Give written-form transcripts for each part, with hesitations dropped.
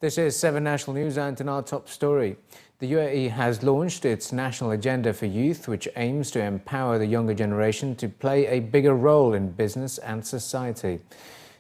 This is 7 National News, and in our top story, the UAE has launched its national agenda for youth, which aims to empower the younger generation to play a bigger role in business and society.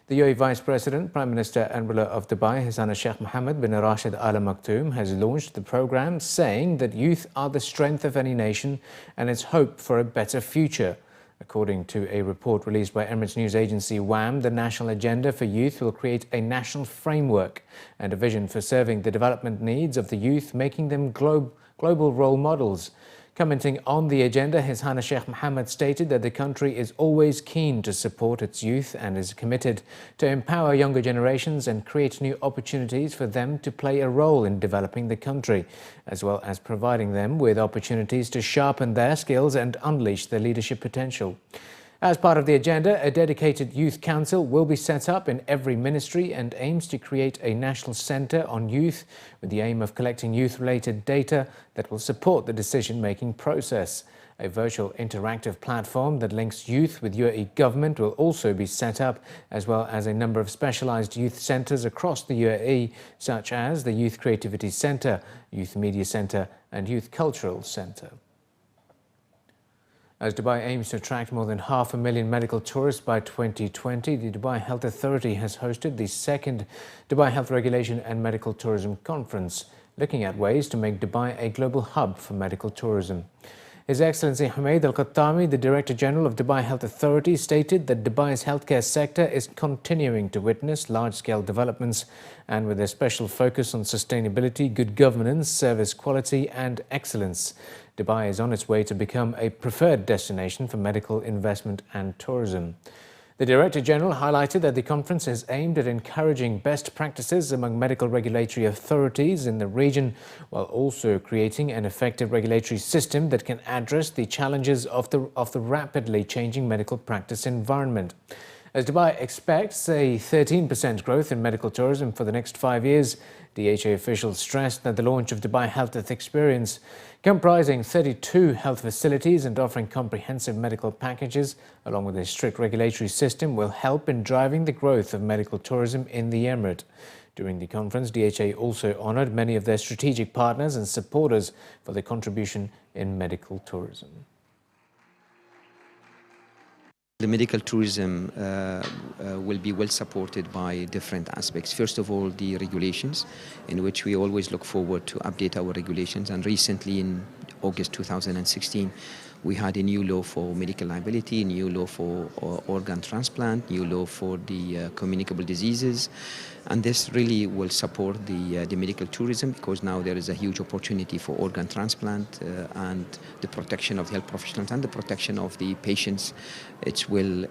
The UAE Vice President, Prime Minister and ruler of Dubai, His Highness Sheikh Mohammed bin Rashid Al Maktoum, has launched the program, saying that youth are the strength of any nation and its hope for a better future. According to a report released by Emirates news agency WAM, the National Agenda for Youth will create a national framework and a vision for serving the development needs of the youth, making them global role models. Commenting on the agenda, His Highness Sheikh Mohammed stated that the country is always keen to support its youth and is committed to empower younger generations and create new opportunities for them to play a role in developing the country, as well as providing them with opportunities to sharpen their skills and unleash their leadership potential. As part of the agenda, a dedicated youth council will be set up in every ministry and aims to create a national centre on youth with the aim of collecting youth-related data that will support the decision-making process. A virtual interactive platform that links youth with UAE government will also be set up, as well as a number of specialised youth centres across the UAE, such as the Youth Creativity Centre, Youth Media Centre and Youth Cultural Centre. As Dubai aims to attract more than 500,000 medical tourists by 2020, the Dubai Health Authority has hosted the second Dubai Health Regulation and Medical Tourism Conference, looking at ways to make Dubai a global hub for medical tourism. His Excellency Humaid Al-Qattami, the Director General of Dubai Health Authority, stated that Dubai's healthcare sector is continuing to witness large-scale developments, and with a special focus on sustainability, good governance, service quality and excellence. Dubai is on its way to become a preferred destination for medical investment and tourism. The Director General highlighted that the conference is aimed at encouraging best practices among medical regulatory authorities in the region, while also creating an effective regulatory system that can address the challenges of the rapidly changing medical practice environment. As Dubai expects a 13% growth in medical tourism for the next 5 years, DHA officials stressed that the launch of Dubai Health Experience, comprising 32 health facilities and offering comprehensive medical packages, along with a strict regulatory system, will help in driving the growth of medical tourism in the Emirate. During the conference, DHA also honoured many of their strategic partners and supporters for their contribution in medical tourism. The medical tourism will be well supported by different aspects. First of all, the regulations, in which we always look forward to update our regulations. And recently, in August 2016, we had a new law for medical liability, a new law for organ transplant, new law for the communicable diseases. And this really will support the medical tourism, because now there is a huge opportunity for organ transplant and the protection of health professionals and the protection of the patients. It's well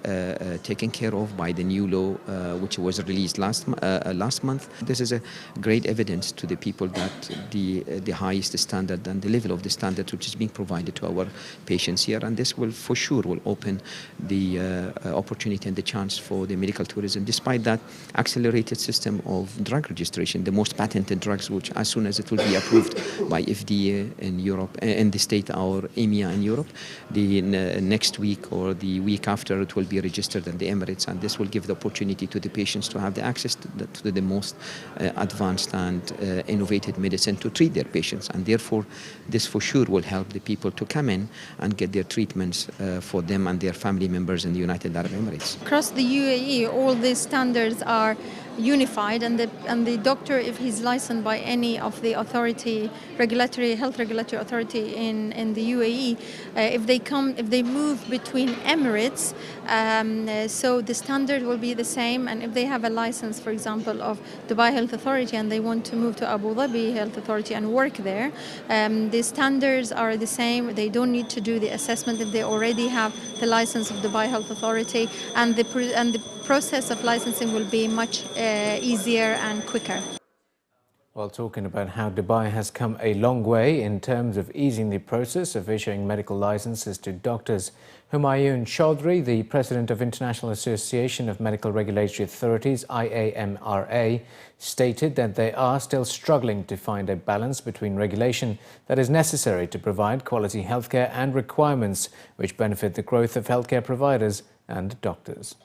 taken care of by the new law, which was released last month. This is a great evidence to the people that the highest standard and the level of the standard which is being provided to our patients here, and this will for sure will open the opportunity and the chance for the medical tourism. Despite that accelerated system of drug registration, the most patented drugs, which as soon as it will be approved by FDA in Europe, in the state or EMEA in Europe, the next week or the week after it will be registered in the Emirates, and this will give the opportunity to the patients to have the access to the most advanced and innovative medicine to treat their patients, and therefore this for sure will help the people to come in and get their treatments for them and their family members in the United Arab Emirates. Across the UAE, all these standards are unified, and the doctor, if he's licensed by any of the health regulatory authority in the UAE, if they move between Emirates, so the standard will be the same. And if they have a license, for example, of Dubai Health Authority, and they want to move to Abu Dhabi Health Authority and work there, the standards are the same. They don't need to do the assessment if they already have the license of Dubai Health Authority, and the process of licensing will be much easier and quicker. While talking about how Dubai has come a long way in terms of easing the process of issuing medical licenses to doctors, Humayun Chaudhry, the President of International Association of Medical Regulatory Authorities, IAMRA, stated that they are still struggling to find a balance between regulation that is necessary to provide quality healthcare and requirements which benefit the growth of healthcare providers and doctors.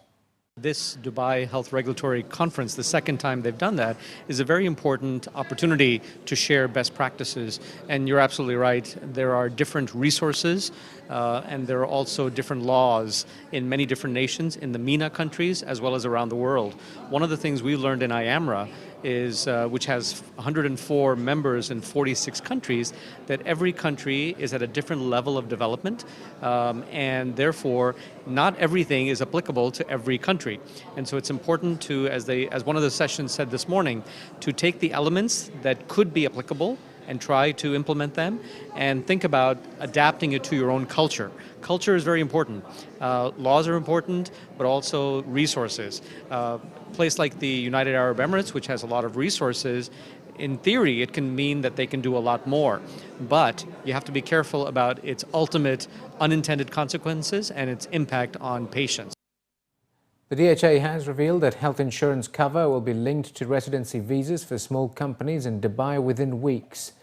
This Dubai Health Regulatory Conference, the second time they've done that, is a very important opportunity to share best practices. And you're absolutely right, there are different resources and there are also different laws in many different nations, in the MENA countries as well as around the world. One of the things we learned in IAMRA is, which has 104 members in 46 countries, that every country is at a different level of development, and therefore not everything is applicable to every country. And so it's important to, as one of the sessions said this morning, to take the elements that could be applicable and try to implement them and think about adapting it to your own culture. Culture is very important. Laws are important, but also resources. A place like the United Arab Emirates, which has a lot of resources, in theory, it can mean that they can do a lot more. But you have to be careful about its ultimate unintended consequences and its impact on patients. The DHA has revealed that health insurance cover will be linked to residency visas for small companies in Dubai within weeks.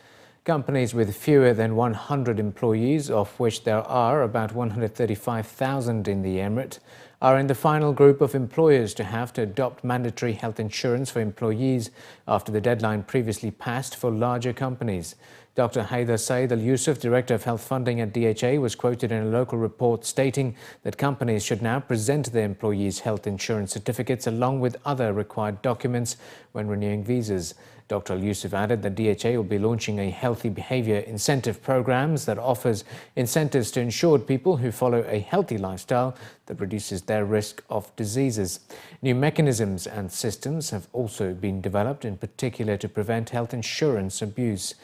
Companies with fewer than 100 employees, of which there are about 135,000 in the Emirate, are in the final group of employers to have to adopt mandatory health insurance for employees after the deadline previously passed for larger companies. Dr. Haider Saeed Al-Yusuf, Director of Health Funding at DHA, was quoted in a local report stating that companies should now present their employees' health insurance certificates along with other required documents when renewing visas. Dr. Al-Yusuf added that DHA will be launching a healthy behaviour incentive programs that offers incentives to insured people who follow a healthy lifestyle that reduces their risk of diseases. New mechanisms and systems have also been developed, in particular to prevent health insurance abuse.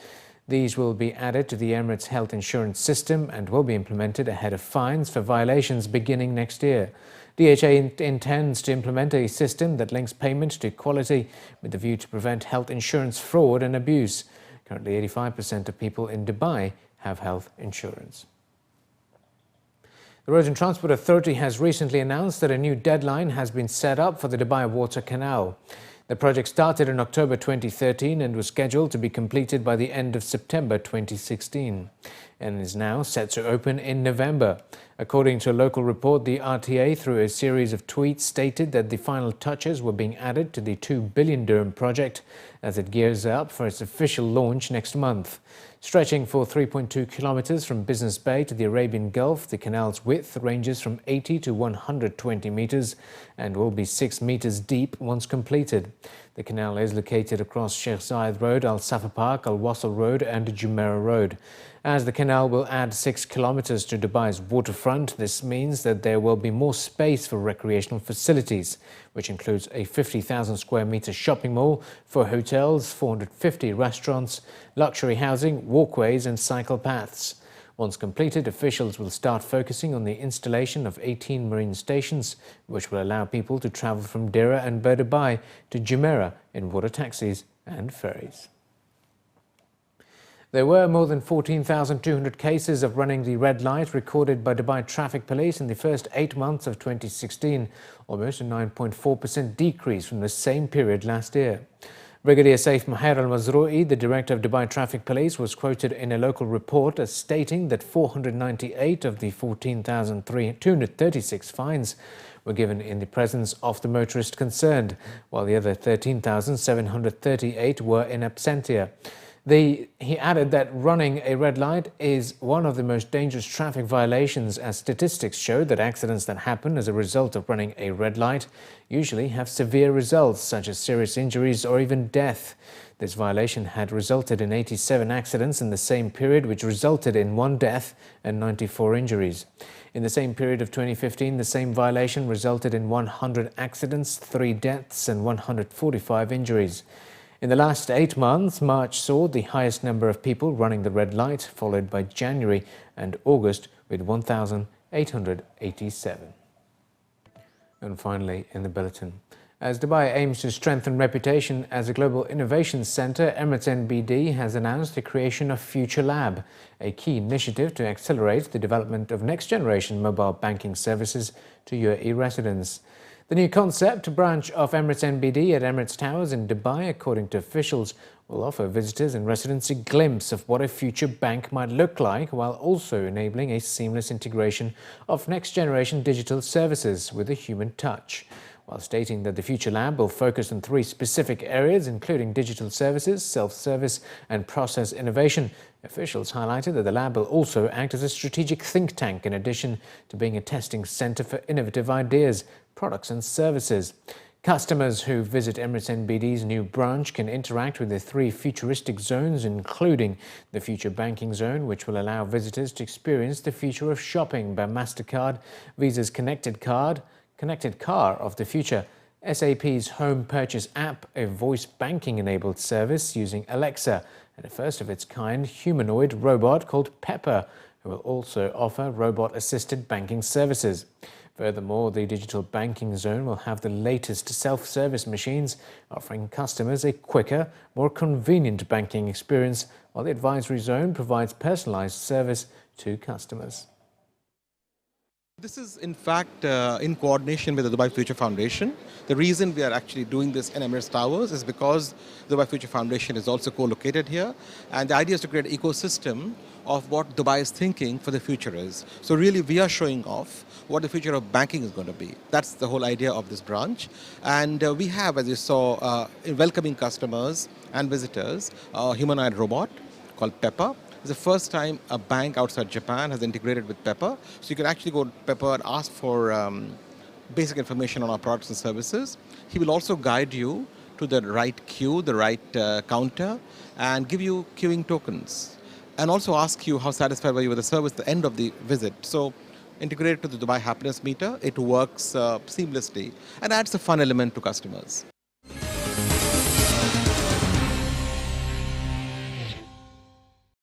These will be added to the Emirates health insurance system and will be implemented ahead of fines for violations beginning next year. DHA intends to implement a system that links payment to quality with the view to prevent health insurance fraud and abuse. Currently, 85% of people in Dubai have health insurance. The Road and Transport Authority has recently announced that a new deadline has been set up for the Dubai Water Canal. The project started in October 2013 and was scheduled to be completed by the end of September 2016 and is now set to open in November. According to a local report, the RTA, through a series of tweets, stated that the final touches were being added to the 2 billion dirham project as it gears up for its official launch next month. Stretching for 3.2 kilometers from Business Bay to the Arabian Gulf, the canal's width ranges from 80 to 120 meters and will be 6 meters deep once completed. The canal is located across Sheikh Zayed Road, Al Safa Park, Al Wasl Road and Jumeirah Road. As the canal will add 6 kilometers to Dubai's waterfront, this means that there will be more space for recreational facilities, which includes a 50,000 square meter shopping mall, 4 hotels, 450 restaurants, luxury housing, walkways and cycle paths. Once completed, officials will start focusing on the installation of 18 marine stations, which will allow people to travel from Deira and Dubai to Jumeirah in water taxis and ferries. There were more than 14,200 cases of running the red light recorded by Dubai Traffic Police in the first 8 months of 2016, almost a 9.4% decrease from the same period last year. Brigadier Saif Maher Al-Mazroui, the Director of Dubai Traffic Police, was quoted in a local report as stating that 498 of the 14,236 fines were given in the presence of the motorist concerned, while the other 13,738 were in absentia. He added that running a red light is one of the most dangerous traffic violations, as statistics show that accidents that happen as a result of running a red light usually have severe results, such as serious injuries or even death. This violation had resulted in 87 accidents in the same period, which resulted in 1 death and 94 injuries. In the same period of 2015, the same violation resulted in 100 accidents, 3 deaths and 145 injuries. In the last 8 months, March saw the highest number of people running the red light, followed by January and August with 1,887. And finally, in the bulletin, as Dubai aims to strengthen reputation as a global innovation centre, Emirates NBD has announced the creation of Future Lab, a key initiative to accelerate the development of next-generation mobile banking services to UAE residents. The new concept branch of Emirates NBD at Emirates Towers in Dubai, according to officials, will offer visitors and residents a glimpse of what a future bank might look like, while also enabling a seamless integration of next-generation digital services with a human touch. while stating that the Future Lab will focus on 3 specific areas, including digital services, self-service and process innovation. Officials highlighted that the lab will also act as a strategic think tank in addition to being a testing centre for innovative ideas, products and services. Customers who visit Emirates NBD's new branch can interact with the 3 futuristic zones, including the Future Banking Zone, which will allow visitors to experience the future of shopping by MasterCard, Visa's connected car of the future, SAP's home purchase app, a voice banking-enabled service using Alexa, and a first-of-its-kind humanoid robot called Pepper, who will also offer robot-assisted banking services. Furthermore, the digital banking zone will have the latest self-service machines, offering customers a quicker, more convenient banking experience, while the advisory zone provides personalized service to customers. This is in fact in coordination with the Dubai Future Foundation. The reason we are actually doing this in Emirates Towers is because the Dubai Future Foundation is also co-located here, and the idea is to create an ecosystem of what Dubai is thinking for the future is. So really we are showing off what the future of banking is going to be. That's the whole idea of this branch. And we have, as you saw, in welcoming customers and visitors, a humanoid robot called Pepper. It's the first time a bank outside Japan has integrated with Pepper. So you can actually go to Pepper and ask for basic information on our products and services. He will also guide you to the right queue, the right counter, and give you queuing tokens. And also ask you how satisfied were you with the service at the end of the visit. So integrated to the Dubai Happiness Meter, it works seamlessly and adds a fun element to customers.